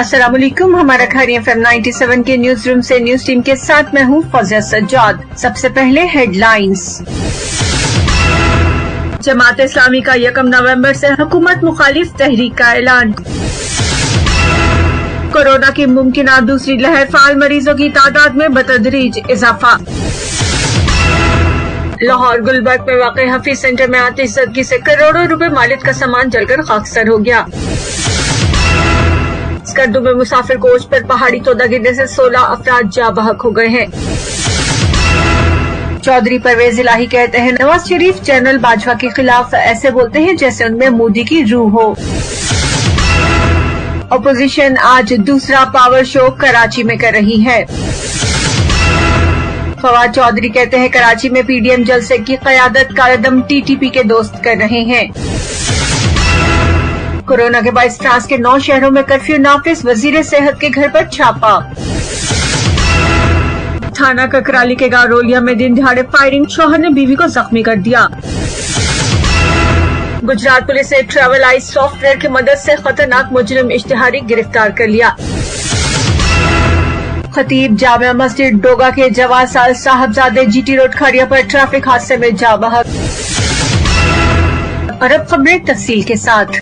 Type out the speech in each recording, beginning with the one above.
अस्सलाम वालेकुम। हमारा खैर FM 97 के न्यूज रूम से न्यूज टीम के साथ मैं हूँ फौजिया सज्जाद। सबसे पहले हेडलाइंस। जमात इस्लामी का 1 नवंबर से हुकूमत मुखालिफ तहरीक का ऐलान। कोरोना की मुमकिन दूसरी लहर, फाल मरीजों की तादाद में बतदरीज इजाफा। लाहौर गुलबर्ग में वाक़ हफीज सेंटर में आतिश ज़दगी से करोड़ों रुपए मालियत का सामान जलकर खाकसर हो गया। स्कर्दू में मुसाफिर कोच पर पहाड़ी तोदा गिरने से 16 अफराद जा बहक हो गए हैं। चौधरी परवेज इलाही कहते हैं नवाज शरीफ जनरल बाजवा के खिलाफ ऐसे बोलते हैं जैसे उनमें मोदी की रूह हो। अपोजिशन आज दूसरा पावर शो कराची में कर रही है। फवाद चौधरी कहते हैं कराची में पीडीएम जलसे की क़यादत कालेदम टीटीपी के दोस्त कर रहे हैं। कोरोना के बायस फ्रांस के 9 शहरों में कर्फ्यू नाफिज, वजीर सेहत के घर पर छापा। थाना ककराली के गांव रोलिया में दिन दिहाड़े फायरिंग, शौहर ने बीवी को जख्मी कर दिया। गुजरात पुलिस ने ट्रैवल आइज सॉफ्टवेयर की मदद से खतरनाक मुजरिम इश्तिहारी गिरफ्तार कर लिया। खतीब जामिया मस्जिद डोगा के जवाद साल साहबजादे जीटी रोड खड़िया पर ट्रैफिक हादसे में जा बहक। और अब खबरें तफसील के साथ।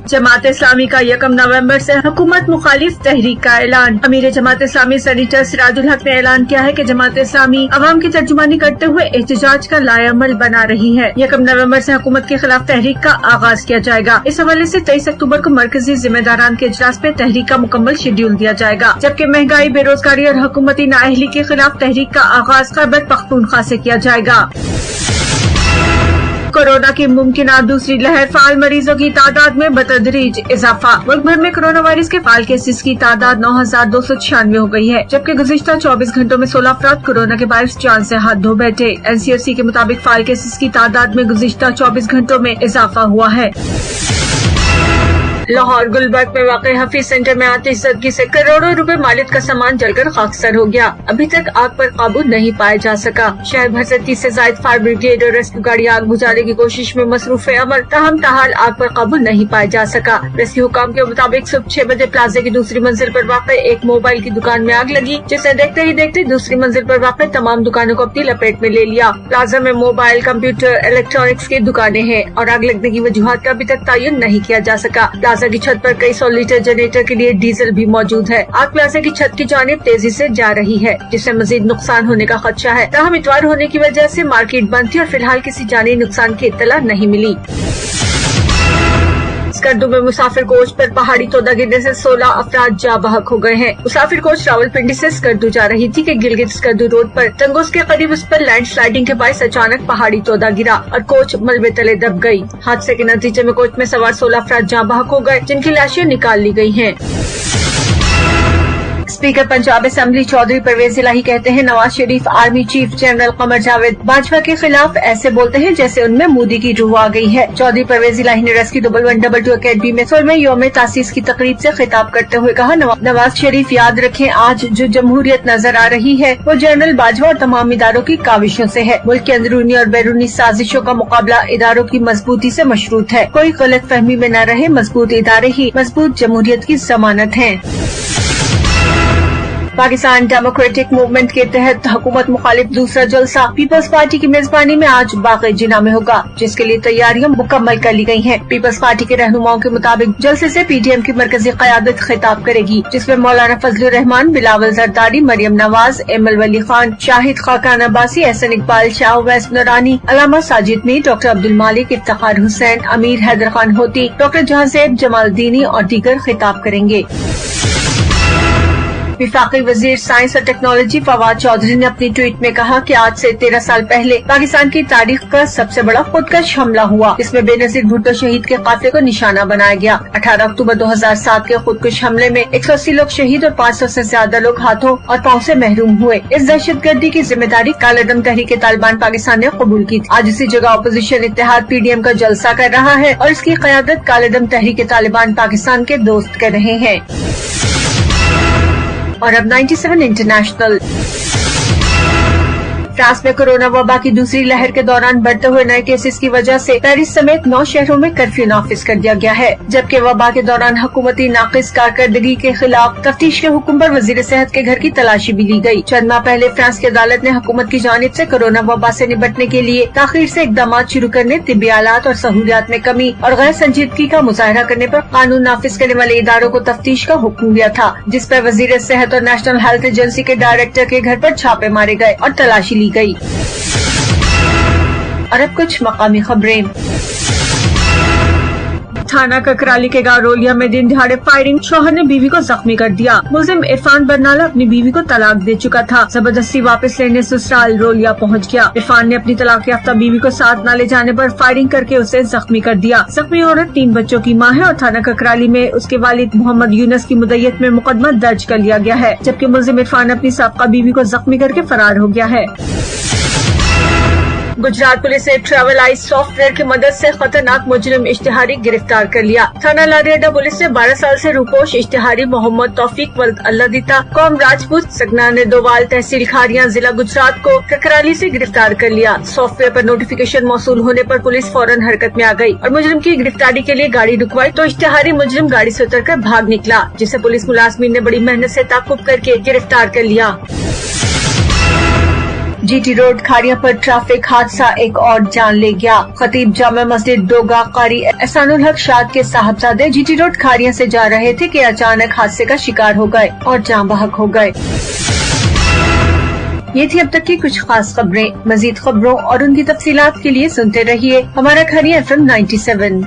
जमात इस्लामी का 1 नवंबर से हुकूमत मुखालिफ तहरीक का ऐलान। अमीर जमात इस्लामी सेनेटर सिराजुल हक ने ऐलान किया है कि जमात इस्लामी अवाम की तर्जुमानी करते हुए एहतजाज का लाएअमल बना रही है। 1 नवंबर से हुकूमत के खिलाफ तहरीक का आगाज किया जाएगा। इस हवाले से 23 अक्टूबर को मरकजी जिम्मेदारान के इजलास में तहरीक का मुकम्मल शेड्यूल दिया जाएगा, जबकि महंगाई, बेरोजगारी और हुकूमती नाअहली के खिलाफ तहरीक का आगाज खैबर पख्तूनख्वा से किया जाएगा। कोरोना की मुमकिन दूसरी लहर, फाल मरीजों की तादाद में बतदरीज इजाफा। मुल्क भर में कोरोना वायरस के फाल केसेस की तादाद 9,296 हो गई है, जबकि गुज़िश्ता 24 घंटों में 16 अफराद कोरोना के बायस जान से हाथ धो बैठे। NCOC के मुताबिक फाल केसेस की तादाद में गुज़िश्ता 24 घंटों में इजाफा हुआ है। लाहौर गुलबर्ग में वाक़ हफीज सेंटर में आतिश ज़दगी से करोड़ों रुपए मालियत का सामान जलकर खाकसर हो गया। अभी तक आग पर काबू नहीं पाया जा सका। शहर भर से 30 से ज्यादा फायर ब्रिगेड और रेस्क्यू गाड़ी आग बुझाने की कोशिश में मसरूफ अमल, ताहम ताहाल आग पर काबू नहीं पाया जा सका। रेस्क्यू हुकाम के मुताबिक सुबह 6 बजे प्लाजा की दूसरी मंजिल पर वाक़ एक मोबाइल की दुकान में आग लगी, जिसने देखते ही देखते दूसरी मंजिल पर वाक़ तमाम दुकानों को अपनी लपेट में ले लिया। प्लाजा में मोबाइल, कंप्यूटर, इलेक्ट्रॉनिक्स की दुकानें हैं और आग लगने की वजूहात का अभी तक तयन नहीं किया जा सका। प्लाजा की छत पर कई 100 लीटर जनरेटर के लिए डीजल भी मौजूद है। आग प्लाजा की छत की जानिब तेजी से जा रही है, जिससे मजीद नुकसान होने का खदशा है। ताहम इतवार होने की वजह से मार्केट बंद थी और फिलहाल किसी जानी नुकसान की इत्तला नहीं मिली। स्कर्दू में मुसाफिर कोच पर पहाड़ी तोदा गिरने से 16 अफराद जा बहक हो गए हैं। मुसाफिर कोच रावलपिंडी से स्कर्दू जा रही थी कि गिलगित स्कर्दू रोड पर टंगोस के करीब उस पर लैंड स्लाइडिंग के बायस अचानक पहाड़ी तोदा गिरा और कोच मलबे तले दब गई। हादसे के नतीजे में कोच में सवार 16 अफराद जा बहक हो गए, जिनकी लाशें निकाल ली गई हैं। स्पीकर पंजाब असेंबली चौधरी परवेज इलाही कहते हैं Nawaz Sharif army chief general Qamar Javed Bajwa के खिलाफ ऐसे बोलते हैं जैसे उनमें मोदी की रूह आ गई है। चौधरी परवेज इलाही ने रेस्क्यू 1122 अकेडमी में 16वें यौम तासीस की तकरीब से खिताब करते हुए कहा नवाज शरीफ याद रखें आज जो जमहूरियत नजर आ रही है वो जनरल बाजवा और तमाम इदारों की काविशों से है। मुल्क की अंदरूनी और बैरूनी साजिशों का मुकाबला इदारों की मजबूती से मशरूत है। कोई गलत फहमी में न रहे, मजबूत इदारे ही मजबूत जमहूरियत की जमानत है। पाकिस्तान डेमोक्रेटिक मूवमेंट के तहत हुकूमत मुखालिफ दूसरा जलसा पीपल्स पार्टी की मेजबानी में आज बाग़ जिना में होगा, जिसके लिए तैयारियां मुकम्मल कर ली गई हैं। पीपल्स पार्टी के रहनुमाओं के मुताबिक जलसे से PDM की मरकजी क़यादत खिताब करेगी, जिसमें मौलाना फजलुर रहमान, बिलावल जरदारी, मरियम नवाज, एमल वली खान, शाहिद खाकान अब्बासी, एहसन इकबाल, शाह वैस नूरानी, अलामा साजिद मीर, डॉक्टर अब्दुल मालिक, इफ्तिखार हुसैन, अमीर हैदर खान होती, डॉक्टर जहांसेब जमालदीनी और दीगर खिताब करेंगे। विफाकी वजीर साइंस और टेक्नोलॉजी फवाद चौधरी ने अपनी ट्वीट में कहा कि आज से 13 साल पहले पाकिस्तान की तारीख का सबसे बड़ा खुदकश हमला हुआ, जिसमें बेनजीर भुट्टो शहीद के काफिले को निशाना बनाया गया। 18 अक्टूबर 2007 के खुदकश हमले में 180 लोग शहीद और 500 से ज्यादा लोग हाथों और पांव से महरूम हुए। इस दहशतगर्दी की जिम्मेदारी कालेदम तहरीक तालिबान पाकिस्तान ने कबूल की। आज इसी जगह अपोजिशन इत्तेहाद PDM का जलसा कर रहा है और इसकी क़यादत कालेदम तहरीक तालिबान पाकिस्तान के दोस्त कर रहे हैं। और अब 97 इंटरनेशनल। फ्रांस में कोरोना वबा की दूसरी लहर के दौरान बढ़ते हुए नए केसेस की वजह से पेरिस समेत 9 शहरों में कर्फ्यू नाफिज कर दिया गया है, जबकि वबा के दौरान हुकूमती नाकिस कारकर्दगी के खिलाफ तफ्तीश के हुक्म पर वजीर सेहत के घर की तलाशी भी ली गई। चंद माह पहले फ्रांस की अदालत ने हुकूमत की जानिब से कोरोना वबा से निपटने के लिए ताखीर से इकदाम शुरू करने, तिब्बी आलात और सहूलियात में कमी और गैर संजीदगी का मुजाहरा करने पर कानून नाफिज करने वाले इदारों को तफ्तीश का हुक्म दिया था, जिस पर वजीर सेहत और नेशनल हेल्थ एजेंसी के डायरेक्टर के घर पर छापे मारे गए और तलाशी ली गई। और अब कुछ मकामी खबरें। थाना ककराली के गांव रोलिया में दिन दिहाड़े फायरिंग, शौहर ने बीवी को जख्मी कर दिया। मुलजिम इरफान बरनाला अपनी बीवी को तलाक दे चुका था, जबरदस्ती वापस लेने ससुराल रोलिया पहुंच गया। इरफान ने अपनी तलाक याफ्ता बीवी को साथ न ले जाने पर फायरिंग करके उसे जख्मी कर दिया। जख्मी औरत 3 बच्चों की मां है और थाना ककराली में उसके वालिद मोहम्मद यूनस की मुद्दत में मुकदमा दर्ज कर लिया गया है, जबकि मुलजिम इरफान अपनी साबका बीवी को जख्मी करके फरार हो गया है। गुजरात पुलिस ने ट्रैवल आइस सॉफ्टवेयर की मदद से खतरनाक मुजरिम इश्तिहारी गिरफ्तार कर लिया। थाना लारियाडा पुलिस ने 12 साल से रूपोश इश्तिहारी मोहम्मद तौफीक वल्द अल्लादीता कौम राजपूत सकनान दोवाल तहसील खारियां जिला गुजरात को ककराली से गिरफ्तार कर लिया। सॉफ्टवेयर पर नोटिफिकेशन मौसूल होने पर पुलिस फौरन हरकत में आ गई और मुजरिम की गिरफ्तारी के लिए गाड़ी रुकवाई तो इश्तिहारी मुजरिम गाड़ी से उतरकर भाग निकला, जिसे पुलिस मुलाजमीन ने बड़ी मेहनत से ताकुब करके गिरफ्तार कर लिया। जीटी रोड खारिया पर ट्रैफिक हादसा, एक और जान ले गया। खतीब जामा मस्जिद डोगा कारी एहसानुल हक शाद के साहबजादे जीटी रोड खारिया से जा रहे थे कि अचानक हादसे का शिकार हो गए और जान बहक हो गए। ये थी अब तक की कुछ खास खबरें। मजीद खबरों और उनकी तफसीलात के लिए सुनते रहिए हमारा खारिया FM 97।